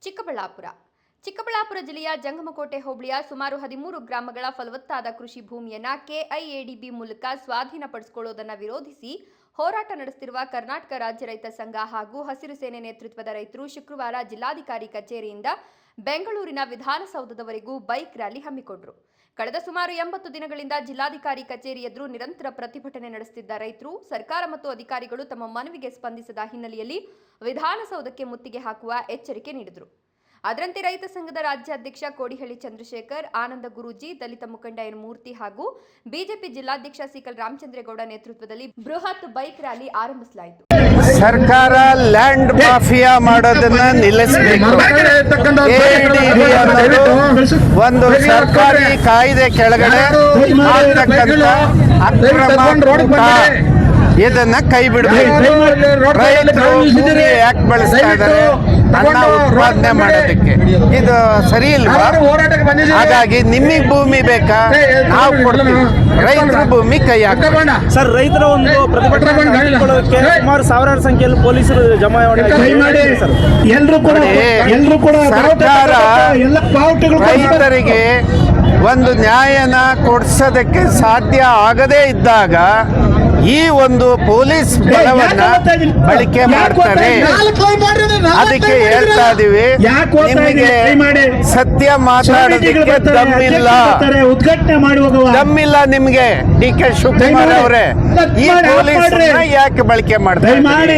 ಚಿಕ್ಕಬಳ್ಳಾಪುರ ಜಿಲ್ಲೆಯ ಜಂಗಮಕೋಟೆ ಹೋಬಳಿಯ ಸುಮಾರು 13 ಗ್ರಾಮಗಳ ಫಲವತ್ತಾದ ಕೃಷಿ ಭೂಮಿಯನ್ನ ಕೆಐಎಡಿಬಿ ಮೂಲಕ ಸ್ವಾಧೀನಪಡಿಸಿಕೊಳ್ಳುವುದನ್ನು ವಿರೋಧಿಸಿ ಹೋರಾಟ ನಡೆಸುತ್ತಿರುವ ಕರ್ನಾಟಕ ರಾಜ್ಯ ರೈತ ಸಂಘ ಹಾಗೂ ಹಸಿರು ಸೇನೆ ನೇತೃತ್ವದ ರೈತರು ಶುಕ್ರವಾರ ಜಿಲ್ಲಾಧಿಕಾರಿ ಕಚೇರಿಯಿಂದ ಬೆಂಗಳೂರಿನ ವಿಧಾನಸೌಧದವರೆಗೂ ಬೈಕ್ ರ್ಯಾಲಿ ಹಮ್ಮಿಕೊಂಡರು. ಕಳೆದ ಸುಮಾರು 80 ದಿನಗಳಿಂದ ಜಿಲ್ಲಾಧಿಕಾರಿ ಕಚೇರಿ ಎದುರು ನಿರಂತರ ಪ್ರತಿಭಟನೆ ನಡೆಸುತ್ತಿದ್ದ ರೈತರು ಸರ್ಕಾರ ಮತ್ತು ಅಧಿಕಾರಿಗಳು ತಮ್ಮ ಮನವಿಗೆ ಸ್ಪಂದಿಸದ ಹಿನ್ನೆಲೆಯಲ್ಲಿ ವಿಧಾನಸೌಧಕ್ಕೆ ಮುತ್ತಿಗೆ ಹಾಕುವ ಎಚ್ಚರಿಕೆ ನೀಡಿದರು. ಅದರಂತೆ ರೈತ ಸಂಘದ ರಾಜ್ಯಾಧ್ಯಕ್ಷ ಕೋಡಿಹಳ್ಳಿ ಚಂದ್ರಶೇಖರ್, ಆನಂದ ಗುರೂಜಿ, ದಲಿತ ಮುಖಂಡ ಎನ್ ಮೂರ್ತಿ ಹಾಗೂ ಬಿಜೆಪಿ ಜಿಲ್ಲಾಧ್ಯಕ್ಷ ಸಿಕಲ್ ರಾಮಚಂದ್ರೇಗೌಡ ನೇತೃತ್ವದಲ್ಲಿ ಬೃಹತ್ ಬೈಕ್ ರ್ಯಾಲಿ ಆರಂಭಿಸಲಾಯಿತು. ಸರ್ಕಾರ ಲ್ಯಾಂಡ್ ಮಾಫಿಯಾ ಮಾಡೋದನ್ನ ನಿಲ್ಲಿಸಬೇಕು. ಒಂದು ಸರ್ಕಾರಿ ಕಾಯ್ದೆ ಕೆಳಗಡೆ ಇದನ್ನ ಕೈ ಬಿಡಬೇಕು. ರೈತರು ಭೂಮಿ ಯಾಕೆ ಬಳಸ್ತಾ ಇದ್ದಾರೆ? ಅನ್ನ ಉತ್ಪಾದನೆ ಮಾಡೋದಕ್ಕೆ. ಇದು ಸರಿ ಇಲ್ವಾ? ಹಾಗಾಗಿ ನಿಮಗೆ ಭೂಮಿ ಬೇಕಾ? ನಾವು ಕೊಡ್ತೀವಿ. ರೈತರ ಭೂಮಿ ಕೈ ಹಾಕೋಣ. ಸರ್, ರೈತರ ಒಂದು ಪ್ರತಿಭಟನೆ ಸುಮಾರು ಸಾವಿರಾರು ಸಂಖ್ಯೆಯಲ್ಲಿ ಪೊಲೀಸರು ಜಮಾವಣೆ ಸರ್ಕಾರ ರೈತರಿಗೆ ಒಂದು ನ್ಯಾಯನ ಕೊಡಿಸೋದಕ್ಕೆ ಸಾಧ್ಯ ಆಗದೇ ಇದ್ದಾಗ ಈ ಒಂದು ಪೊಲೀಸ್ ಬಲವನ್ನ ಬಳಕೆ ಮಾಡ್ತಾರೆ. ಅದಕ್ಕೆ ಹೇಳ್ತಾ ಇದೀವಿ, ನಿಮಗೆ ಸತ್ಯ ಮಾತಾಡೋದಕ್ಕೆ ದಮ್ಮಿಲ್ಲ ನಿಮ್ಗೆ. ಡಿ.ಕೆ. ಶಿವಕುಮಾರ್ ಅವರೇ, ಈ ಪೊಲೀಸ್ ಯಾಕೆ ಬಳಕೆ ಮಾಡ್ತಾರೆ?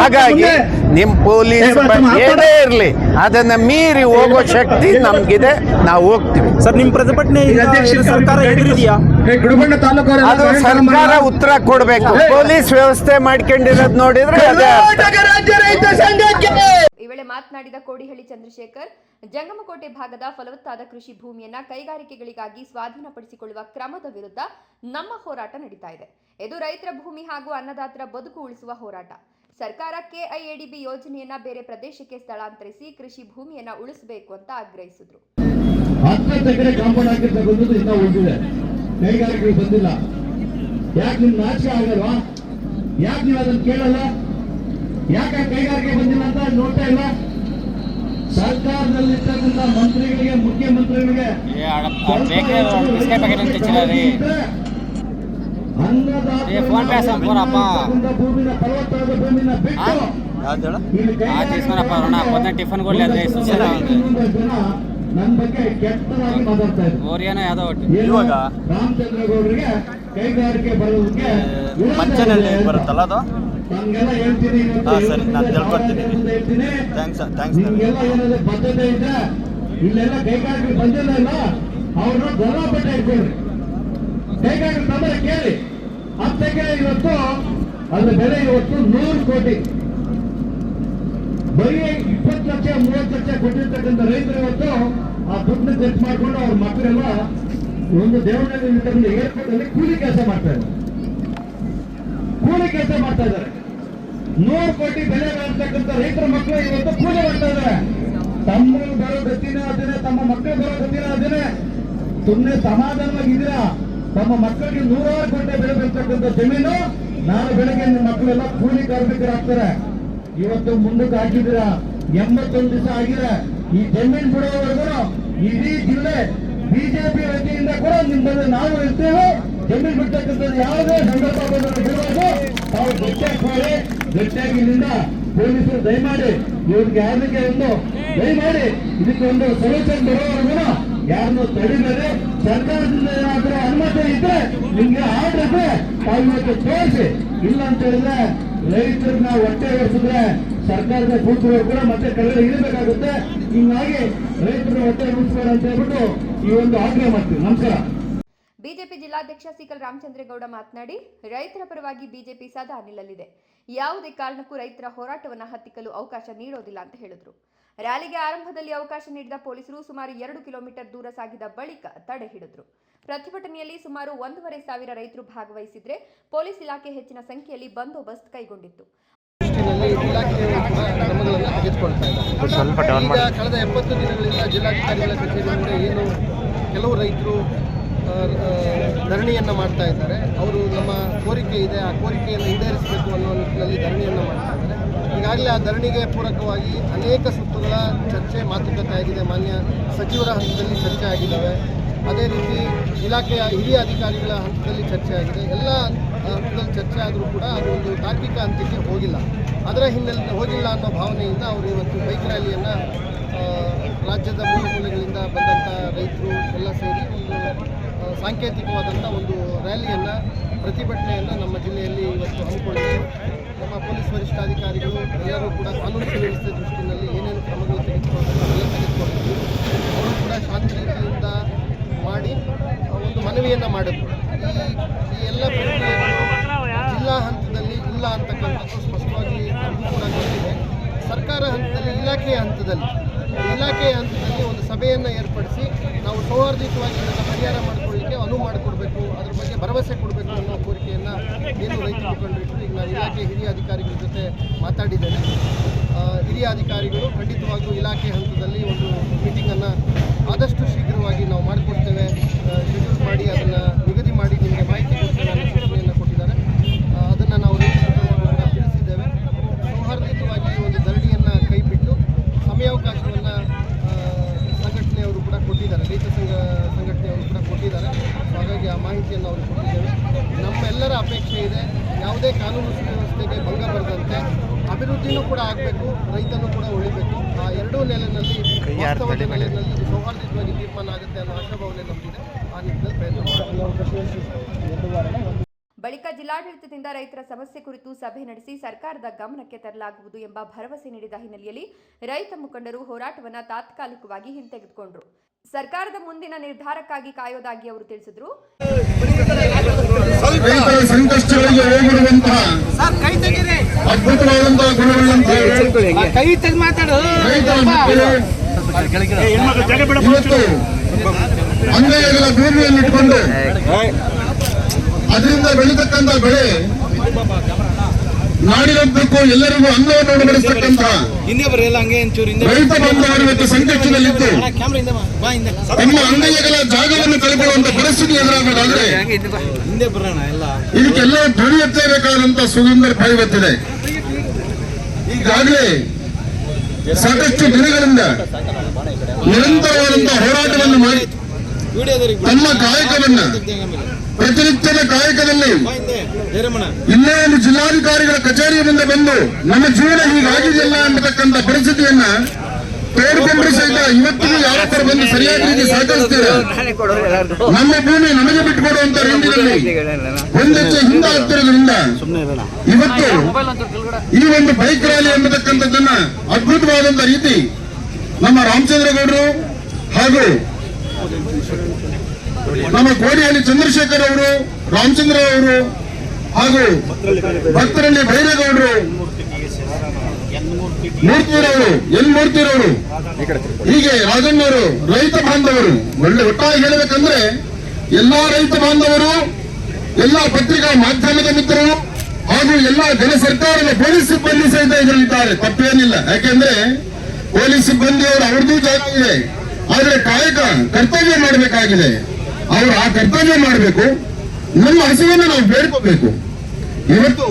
ಹಾಗಾಗಿ ನಿಮ್ ಪೊಲೀಸ್ ಏನೇ ಇರ್ಲಿ ಅದನ್ನ ಮೀರಿ ಹೋಗೋ ಶಕ್ತಿ ನಮ್ಗಿದೆ. ನಾವು ಹೋಗ್ತೀವಿ. ಸರ್, ನಿಮ್ ಪ್ರತಿಭಟನೆ ಅದು ಸರ್ಕಾರ ಉತ್ತರ ಕೊಡ್ಬೇಕು. ಪೊಲೀಸ್ ವ್ಯವಸ್ಥೆ ಮಾಡ್ಕೊಂಡಿರೋದು ನೋಡಿದ್ರೆ ಅದೇ. ಈ ವೇಳೆ ಮಾತನಾಡಿದ ಕೋಡಿಹಳ್ಳಿ ಚಂದ್ರಶೇಖರ್, ಜಂಗಮಕೋಟೆ ಭಾಗದ ಫಲವತ್ತಾದ ಕೃಷಿ ಭೂಮಿಯನ್ನ ಕೈಗಾರಿಕೆಗಳಿಗಾಗಿ ಸ್ವಾಧೀನಪಡಿಸಿಕೊಳ್ಳುವ ಕ್ರಮದ ವಿರುದ್ಧ ನಮ್ಮ ಹೋರಾಟ ನಡೀತಾ ಇದೆ. ಇದು ರೈತರ ಭೂಮಿ ಹಾಗೂ ಅನ್ನದಾತರ ಬದುಕು ಉಳಿಸುವ ಹೋರಾಟ. ಸರ್ಕಾರ ಕೆಐಎಡಿಬಿ ಯೋಜನೆಯನ್ನ ಬೇರೆ ಪ್ರದೇಶಕ್ಕೆ ಸ್ಥಳಾಂತರಿಸಿ ಕೃಷಿ ಭೂಮಿಯನ್ನ ಉಳಿಸಬೇಕು ಅಂತ ಆಗ್ರಹಿಸಿದ್ರು. 10 ಎಕರೆ ಕಾಂಪೌಂಡ್ ಹಾಕಿರ್ತಕ್ಕಂಥದ್ದು ಇನ್ನೂ ಉಳಿದಿದೆ, ಕೈಗಾರಿಕೆಗಳು ಬಂದಿಲ್ಲ. ಯಾಕೆ ನಿಮ್ಗೆ ನಾಚಿಕೆ ಆಗಲ್ವಾ? ಯಾಕೆ ನೀವು ಅದನ್ನು ಕೇಳಲ್ಲ? ಯಾಕೆ ಕೈಗಾರಿಕೆ ಬಂದಿಲ್ಲ ಅಂತ ನೋಡ್ತಾ ಇಲ್ಲ? ಸರ್ಕಾರದಲ್ಲಿರ್ತಕ್ಕಂಥ ಮಂತ್ರಿಗಳಿಗೆ, ಮುಖ್ಯಮಂತ್ರಿಗಳಿಗೆ ಭೂಮಿನ ಫಲವತ್ತಾದ ಭೂಮಿನ ನನ್ನ ಬಗ್ಗೆ ಕೆಟ್ಟದಾಗಿ ಮಾತಾಡ್ತಾ ಇದ್ರು. ರಾಮಚಂದ್ರಗೌಡರಿಗೆ ಕೈಗಾರಿಕೆ ಬರೋದಕ್ಕೆ ಬರುತ್ತಲ್ಲ ಅದು ನಮ್ಗೆಲ್ಲ ಹೇಳ್ತೀನಿ, ನಿಮ್ಗೆಲ್ಲ ಏನಾದ್ರು ಬದ್ಧತೆ ಇದೆ. ಇಲ್ಲೆಲ್ಲ ಕೈಗಾರಿಕೆ ಬಂದಿಲ್ಲ ಇಲ್ಲ, ಅವ್ರನ್ನ ಗಲಾಪಟ್ಟೆ ಇಟ್ಕೊಳ್ರಿ. ಕೈಗಾರಿಕೆ ತಂದ್ರೆ ಕೇಳಿ. 10 ಎಕರೆ ಇವತ್ತು ಅದ್ರ ಬೆಲೆ ಇವತ್ತು 100 ಕೋಟಿ. ಬರೀ 20 ಲಕ್ಷ 30 ಲಕ್ಷ ಕೊಟ್ಟಿರ್ತಕ್ಕಂಥ ರೈತರು ಇವತ್ತು ಆ ದುಡ್ಡನ್ನ ಖರ್ಚು ಮಾಡಿಕೊಂಡು ಅವ್ರ ಮಕ್ಕಳೆಲ್ಲ ಒಂದು ದೇವನಹಳ್ಳಿ ಏರ್ಪೋರ್ಟ್ ಅಲ್ಲಿ ಕೂಲಿ ಕೆಲಸ ಮಾಡ್ತಾ ಇದ್ದಾರೆ. 100 ಕೋಟಿ ಬೆಲೆ ಬಾಳ್ತಕ್ಕಂಥ ರೈತರ ಮಕ್ಕಳು ಇವತ್ತು ಕೂಲಿ ಮಾಡ್ತಾ ಇದ್ದಾರೆ. ತಮ್ಮ ಬರೋ ಗತಿನ ಅದನ್ನೇ, ತಮ್ಮ ಮಕ್ಕಳು ಬರೋ ಗತಿನ ಅದನ್ನೇ. ಸುಮ್ಮನೆ ಸಮಾಧಾನವಾಗಿದ್ದೀರಾ? ತಮ್ಮ ಮಕ್ಕಳಿಗೆ 100 ಕೋಟಿ ಬೆಲೆ ಬರ್ತಕ್ಕಂಥ ಜಮೀನು ನಾಳೆ ಬೆಳಗ್ಗೆ ನಿಮ್ಮ ಮಕ್ಕಳೆಲ್ಲ ಕೂಲಿ ಕಾರ್ಮಿಕರಾಗ್ತಾರೆ. ಇವತ್ತು ಮುಂದಕ್ಕೆ ಹಾಕಿದ್ದೀರಾ, 81 ದಿವಸ ಆಗಿದೆ. ಈ ಜಮೀನು ಬಿಡುವವರೆಗೂ ಇಡೀ ಜಿಲ್ಲೆ ಬಿಜೆಪಿ ವತಿಯಿಂದ ಕೂಡ ನಿಮ್ಮಲ್ಲಿ ನಾವು ಇರ್ತೇವೆ. ಜಮೀನು ಬಿಡ್ತಕ್ಕಂಥದ್ದು ಯಾವುದೇ ಸಂದರ್ಭ ಬಿಡುವಾಗ ತಾವು ಗಟ್ಟಿಯಾಗಿ ಇಲ್ಲಿಂದ ಪೊಲೀಸರು ದಯಮಾಡಿ ಇವ್ರಿಗೆ ಯಾರಿಗೆ ಒಂದು ದಯಮಾಡಿ ಇದಕ್ಕೆ ಒಂದು ಸೊಲ್ಯೂಷನ್ ಬರೋವರೆಗೂ ಯಾರನ್ನು ತಡಿಬೇಡಿ. ಸರ್ಕಾರದಿಂದ ಏನಾದರೂ ಅನುಮತಿ ಇದ್ರೆ, ನಿಮ್ಗೆ ಆರ್ಡರ್ ಇದ್ರೆ ತಾವು ತೋರಿಸಿ. ಇಲ್ಲ ಅಂತ ಹೇಳಿದ್ರೆ ರೈತರನ್ನ ಹೊಟ್ಟೆ ಹೊರಿಸಿದ್ರೆ ಸರ್ಕಾರದ ಕೂತರು ಕೂಡ ಮತ್ತೆ ಕೆಳಗಡೆ ಇರಬೇಕಾಗುತ್ತೆ. ಹೀಗಾಗಿ ರೈತರು ಹೊಟ್ಟೆ ಹೊರಿಸ್ಬೇಡ ಅಂತ ಹೇಳ್ಬಿಟ್ಟು ಈ ಒಂದು ಆಗ್ರಹ ಮಾಡ್ತೀವಿ. ನಮಸ್ಕಾರ. ಬಿಜೆಪಿ ಜಿಲ್ಲಾಧ್ಯಕ್ಷ ಸಿಕಲ್ ರಾಮಚಂದ್ರೇಗೌಡ ಮಾತನಾಡಿ, ರೈತರ ಪರವಾಗಿ ಬಿಜೆಪಿ ಸದಾ ನಿಲ್ಲಲಿದೆ. ಯಾವುದೇ ಕಾರಣಕ್ಕೂ ರೈತರ ಹೋರಾಟವನ್ನು ಹತ್ತಿಕ್ಕಲು ಅವಕಾಶ ನೀಡೋದಿಲ್ಲ ಅಂತ ಹೇಳಿದ್ರು. ರ್ಯಾಲಿಗೆ ಆರಂಭದಲ್ಲಿ ಅವಕಾಶ ನೀಡಿದ ಪೊಲೀಸರು ಸುಮಾರು 2 ಕಿಲೋಮೀಟರ್ ದೂರ ಸಾಗಿದ ಬಳಿಕ ತಡೆ ಹಿಡಿದ್ರು. ಪ್ರತಿಭಟನೆಯಲ್ಲಿ ಸುಮಾರು 1,500 ರೈತರು ಭಾಗವಹಿಸಿದ್ರೆ ಪೊಲೀಸ್ ಇಲಾಖೆ ಹೆಚ್ಚಿನ ಸಂಖ್ಯೆಯಲ್ಲಿ ಬಂದೋಬಸ್ತ್ ಕೈಗೊಂಡಿತ್ತು. ಕಳೆದ 70 ದಿನಗಳಿಂದ ಜಿಲ್ಲಾಧಿಕಾರಿಗಳ ಕಚೇರಿಯಿಂದ ಏನು ಕೆಲವು ರೈತರು ಧರಣಿಯನ್ನು ಮಾಡ್ತಾ ಇದ್ದಾರೆ. ಅವರು ನಮ್ಮ ಕೋರಿಕೆ ಇದೆ, ಆ ಕೋರಿಕೆಯನ್ನು ಈಡೇರಿಸಬೇಕು ಅನ್ನೋ ನಿಟ್ಟಿನಲ್ಲಿ ಧರಣಿಯನ್ನು ಮಾಡ್ತಾ ಇದ್ದಾರೆ. ಈಗಾಗಲೇ ಆ ಧರಣಿಗೆ ಪೂರಕವಾಗಿ ಅನೇಕ ಸುತ್ತುಗಳ ಚರ್ಚೆ ಮಾತುಕತೆ ಆಗಿದೆ. ಮಾನ್ಯ ಸಚಿವರ ಹಂತದಲ್ಲಿ ಚರ್ಚೆ ಆಗಿದ್ದಾವೆ. ಅದೇ ರೀತಿ ಇಲಾಖೆಯ ಹಿರಿಯ ಅಧಿಕಾರಿಗಳ ಹಂತದಲ್ಲಿ ಚರ್ಚೆ ಆಗಿದೆ. ಎಲ್ಲ ಹಂತದಲ್ಲಿ ಚರ್ಚೆ ಆದರೂ ಕೂಡ ಅದು ಒಂದು ತಾರ್ಕಿಕ ಹಂತಕ್ಕೆ ಹೋಗಿಲ್ಲ. ಅದರ ಹಿನ್ನೆಲೆ ಹೋಗಿಲ್ಲ ಅನ್ನೋ ಭಾವನೆಯಿಂದ ಅವರು ಇವತ್ತು ಬೈಕ್ ರ್ಯಾಲಿಯನ್ನು ರಾಜ್ಯದ ಮೂಲೆಗಳಿಂದ ಬಂದಂಥ ರೈತರು ಎಲ್ಲ ಸೇರಿ ಒಂದು ಸಾಂಕೇತಿಕವಾದಂಥ ಒಂದು ರ್ಯಾಲಿಯನ್ನು, ಪ್ರತಿಭಟನೆಯನ್ನು ನಮ್ಮ ಜಿಲ್ಲೆಯಲ್ಲಿ ಇವತ್ತು ಹಮ್ಮಿಕೊಂಡಿದ್ದೇವೆ. ನಮ್ಮ ಪೊಲೀಸ್ ವರಿಷ್ಠಾಧಿಕಾರಿಗಳು ಎಲ್ಲರೂ ಕೂಡ ಕಾನೂನು ಸುವ್ಯವಸ್ಥೆ ದೃಷ್ಟಿಯಲ್ಲಿ ಏನೇನು ಕ್ರಮಗಳು ತೆಗೆದುಕೊಂಡಿದ್ದೀವಿ ಅವರು ಕೂಡ ಶಾಂತ ರೀತಿಯಿಂದ ಮಾಡಿ ಒಂದು ಮನವಿಯನ್ನು ಮಾಡಿದ್ರು. ಈ ಎಲ್ಲ ಪ್ರಕ್ರಿಯೆಗಳು ಜಿಲ್ಲಾ ಹಂತದಲ್ಲಿ ಇಲ್ಲ ಅಂತಕ್ಕಂಥದ್ದು ಸ್ಪಷ್ಟವಾಗಿ ನಮಗೂ ಕೂಡ ಗೊತ್ತಿದೆ. ಸರ್ಕಾರ ಹಂತದಲ್ಲಿ, ಇಲಾಖೆಯ ಹಂತದಲ್ಲಿ ಒಂದು ಸಭೆಯನ್ನು ಏರ್ಪಡಿಸಿ ನಾವು ಸೌಹಾರ್ದಯುತವಾಗಿ ಇದನ್ನು ಪರಿಹಾರ ಮಾಡಿಕೊಳ್ಳಲಿಕ್ಕೆ ಅನುವು ಮಾಡಿಕೊಡ್ಬೇಕು, ಅದ್ರ ಬಗ್ಗೆ ಭರವಸೆ ಕೊಡಬೇಕು ಅನ್ನೋ ಕೋರಿಕೆಯನ್ನು ಏನು ರೈತ ಮುಖಂಡರು ಇಟ್ಟು ಈಗ ನಾನು ಇಲಾಖೆ ಹಿರಿಯ ಅಧಿಕಾರಿಗಳ ಜೊತೆ ಮಾತಾಡಿದ್ದೇನೆ. ಹಿರಿಯ ಅಧಿಕಾರಿಗಳು ಖಂಡಿತವಾಗೂ ಇಲಾಖೆ ಹಂತದಲ್ಲಿ ಒಂದು ಮೀಟಿಂಗನ್ನು ಆದಷ್ಟು ಶೀಘ್ರವಾಗಿ ನಾವು ಮಾಡಿಕೊಡ್ತೇವೆ, ಶೆಡ್ಯೂಲ್ ಮಾಡಿ ಅದನ್ನು ನಿಗದಿ ಮಾಡಿ ನಿಮಗೆ ಮಾಹಿತಿ ಕೊಡ್ತೇವೆ ಅನ್ನೋ ಸೂಚನೆಯನ್ನು ಕೊಟ್ಟಿದ್ದಾರೆ. ಅದನ್ನು ನಾವು ರೈತರಿಗೆ ತಿಳಿಸಿದ್ದೇವೆ. ಸೌಹಾರ್ದಯುತವಾಗಿ ಒಂದು ಧರಣಿಯನ್ನು ಕೈಬಿಟ್ಟು ಸಮಯಾವಕಾಶವನ್ನು ಸಂಘಟನೆಯವರು ಕೂಡ ಕೊಟ್ಟಿದ್ದಾರೆ, ರೈತ ಸಂಘಟನೆಯವರು ಕೂಡ ಕೊಟ್ಟಿದ್ದಾರೆ. ಹಾಗಾಗಿ ಆ ಮಾಹಿತಿಯನ್ನು ಅವರು ಕೊಟ್ಟಿದ್ದೇವೆ. ನಮ್ಮೆಲ್ಲರ ಅಪೇಕ್ಷೆ ಇದೆ, ಯಾವುದೇ ಕಾನೂನು ಸುವ್ಯವಸ್ಥೆಗೆ ಭಂಗ ಬರದಂತೆ ಅಭಿವೃದ್ಧಿನೂ ಕೂಡ ಆಗಬೇಕು, ರೈತನೂ ಕೂಡ ಉಳಿಬೇಕು. ಆ ಎರಡೂ ನೆಲೆಯಲ್ಲಿ ವಾಸ್ತವದ ನೆಲೆಯಲ್ಲಿ ಸೌಹಾರ್ದಯುತವಾಗಿ ತೀರ್ಮಾನ ಆಗುತ್ತೆ ಅನ್ನೋ ಆಶಾಭಾವನೆ ನಮಗಿದೆ. ಆ ನಿಟ್ಟಿನಲ್ಲಿ ಪ್ರಯತ್ನ ಬಳಿಕ ಜಿಲ್ಲಾಡಳಿತದಿಂದ ರೈತರ ಸಮಸ್ಯೆ ಕುರಿತು ಸಭೆ ನಡೆಸಿ ಸರ್ಕಾರದ ಗಮನಕ್ಕೆ ತರಲಾಗುವುದು ಎಂಬ ಭರವಸೆ ನೀಡಿದ ಹಿನ್ನೆಲೆಯಲ್ಲಿ ರೈತ ಮುಖಂಡರು ಹೋರಾಟವನ್ನು ತಾತ್ಕಾಲಿಕವಾಗಿ ಹಿಂತೆಗೆದುಕೊಂಡರು. ಸರ್ಕಾರದ ಮುಂದಿನ ನಿರ್ಧಾರಕ್ಕಾಗಿ ಕಾಯೋದಾಗಿ ಅವರು ತಿಳಿಸಿದರು. ರೈತರ ಸಂಕಷ್ಟಗಳಿಗೆ ಹೋಗಿರುವಂತಹ ಅದ್ಭುತವಾದಂತಹ ಗುಣಗಳಂತೆ ಇವತ್ತು ಅಂಗೈಗಳ ಭೂಮಿಯನ್ನಿಟ್ಟುಕೊಂಡು ಅದರಿಂದ ಬೆಳೀತಕ್ಕಂಥ ಬೆಳೆ ನಾಡಿನದ್ದಕ್ಕೂ ಎಲ್ಲರಿಗೂ ಅನ್ನವನ್ನು ಉಣಬಡಿಸತಕ್ಕಂಥ ರೈತ ಬಾಂಧವರು ಇವತ್ತು ಸಂಕಷ್ಟದಲ್ಲಿದ್ದು ತಮ್ಮ ಅಂಗೈಗಳ ಜಾಗವನ್ನು ಕಳೆದುಕೊಳ್ಳುವಂತ ಪರಿಸ್ಥಿತಿ ಎದುರಾಗಬೇಕಾದ್ರೆ ಇದಕ್ಕೆಲ್ಲ ಧ್ವನಿ ಎತ್ತಬೇಕಾದಂತ ಸುಗಂಧರ ಇವತ್ತಿದೆ. ಈಗಾಗಲೇ ಸಾಕಷ್ಟು ದಿನಗಳಿಂದ ನಿರಂತರವಾದಂತಹ ಹೋರಾಟವನ್ನು ಮಾಡಿ ತಮ್ಮ ಕಾಯಕವನ್ನ ಪ್ರತಿನಿತ್ಯದ ಕಾಯಕದಲ್ಲಿ ಇಲ್ಲೇ ಒಂದು ಜಿಲ್ಲಾಧಿಕಾರಿಗಳ ಕಚೇರಿಯ ಮುಂದೆ ಬಂದು ನಮ್ಮ ಜೀವನ ಹೀಗಾಗಿದೆಯಲ್ಲ ಅನ್ನತಕ್ಕಂಥ ಪರಿಸ್ಥಿತಿಯನ್ನ ತೋಡ್ಕೊಂಡ್ರು ಸಹಿತ ಇವತ್ತಿಗೂ ಯಾರೊಬ್ಬರು ಬಂದು ಸರಿಯಾದ ರೀತಿ ಸಹಕರಿಸ್ತಾರೆ. ನಮ್ಮ ಭೂಮಿ ನಮಗೆ ಬಿಟ್ಟುಕೊಡುವಂತ ರೀತಿಯಲ್ಲಿ ಒಂದೆಚ್ಚೆ ಹಿಂದೆ ಆಗ್ತಿರೋದ್ರಿಂದ ಇವತ್ತು ಈ ಒಂದು ಬೈಕ್ ರ್ಯಾಲಿ ಎಂಬತಕ್ಕಂಥದ್ದನ್ನ ಅದ್ಭುತವಾದಂತ ರೀತಿ ನಮ್ಮ ರಾಮಚಂದ್ರಗೌಡರು ಹಾಗೂ ನಮ್ಮ ಕೋಡಿಹಳ್ಳಿ ಚಂದ್ರಶೇಖರ್ ಅವರು, ರಾಮಚಂದ್ರ ಅವರು ಹಾಗೂ ಭಕ್ತರಳ್ಳಿ ಭೈರೇಗೌಡರು, ಮೂರ್ತಿರವರು, ಮೂರ್ತಿರವರು, ಹೀಗೆ ರಾಜಣ್ಣವರು, ರೈತ ಬಾಂಧವರು ಒಟ್ಟಾಗಿ ಹೇಳಬೇಕಂದ್ರೆ ಎಲ್ಲಾ ರೈತ ಬಾಂಧವರು, ಎಲ್ಲಾ ಪತ್ರಿಕಾ ಮಾಧ್ಯಮದ ಮಿತ್ರರು ಹಾಗೂ ಎಲ್ಲಾ ಜನ ಸರ್ಕಾರದ ಪೊಲೀಸ್ ಸಿಬ್ಬಂದಿ ಸಹಿತ ಇದರಲ್ಲಿದ್ದಾರೆ. ತಪ್ಪೇನಿಲ್ಲ, ಯಾಕೆಂದ್ರೆ ಪೊಲೀಸ್ ಸಿಬ್ಬಂದಿಯವರು ಅವ್ರದ್ದು ಜಾಗ ಇದೆ, ಆದ್ರೆ ಕಾಯಕ ಕರ್ತವ್ಯ ಮಾಡಬೇಕಾಗಿದೆ. ಅವರು ಆ ಕರ್ತವ್ಯ ಮಾಡಬೇಕು, ನಮ್ಮ ಹಸಿವನ್ನು ನಾವು ಬೇಡ್ಕೋಬೇಕು. ಇವತ್ತು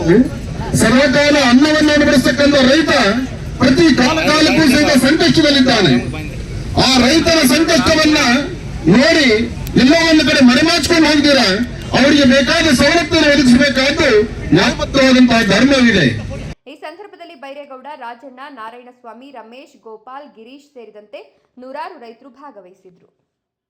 ಸರ್ವಕಾಲ ಅನ್ನವನ್ನು ಅನುಭವಿಸತಕ್ಕಂಥ ರೈತ ಪ್ರತಿ ಕಾಲಕ್ಕೂ ಸಹಿತ ಸಂಕಷ್ಟದಲ್ಲಿದ್ದಾನೆ. ಆ ರೈತರ ಸಂಕಷ್ಟವನ್ನ ನೋಡಿ ಎಲ್ಲೋ ಒಂದು ಕಡೆ ಮರೆಮಾಚಿಕೊಂಡು ಹೋಗ್ತೀರಾ, ಅವರಿಗೆ ಬೇಕಾದ ಸವಲತ್ತನ್ನು ಒದಗಿಸಬೇಕಾದ್ದು ನ್ಯಾಯಬದ್ಧವಾದಂತಹ ಧರ್ಮವಿದೆ. ಈ ಸಂದರ್ಭದಲ್ಲಿ ಬೈರೇಗೌಡ, ರಾಜಣ್ಣ, ನಾರಾಯಣಸ್ವಾಮಿ, ರಮೇಶ್, ಗೋಪಾಲ್, ಗಿರೀಶ್ ಸೇರಿದಂತೆ ನೂರಾರು ರೈತರು ಭಾಗವಹಿಸಿದ್ರು.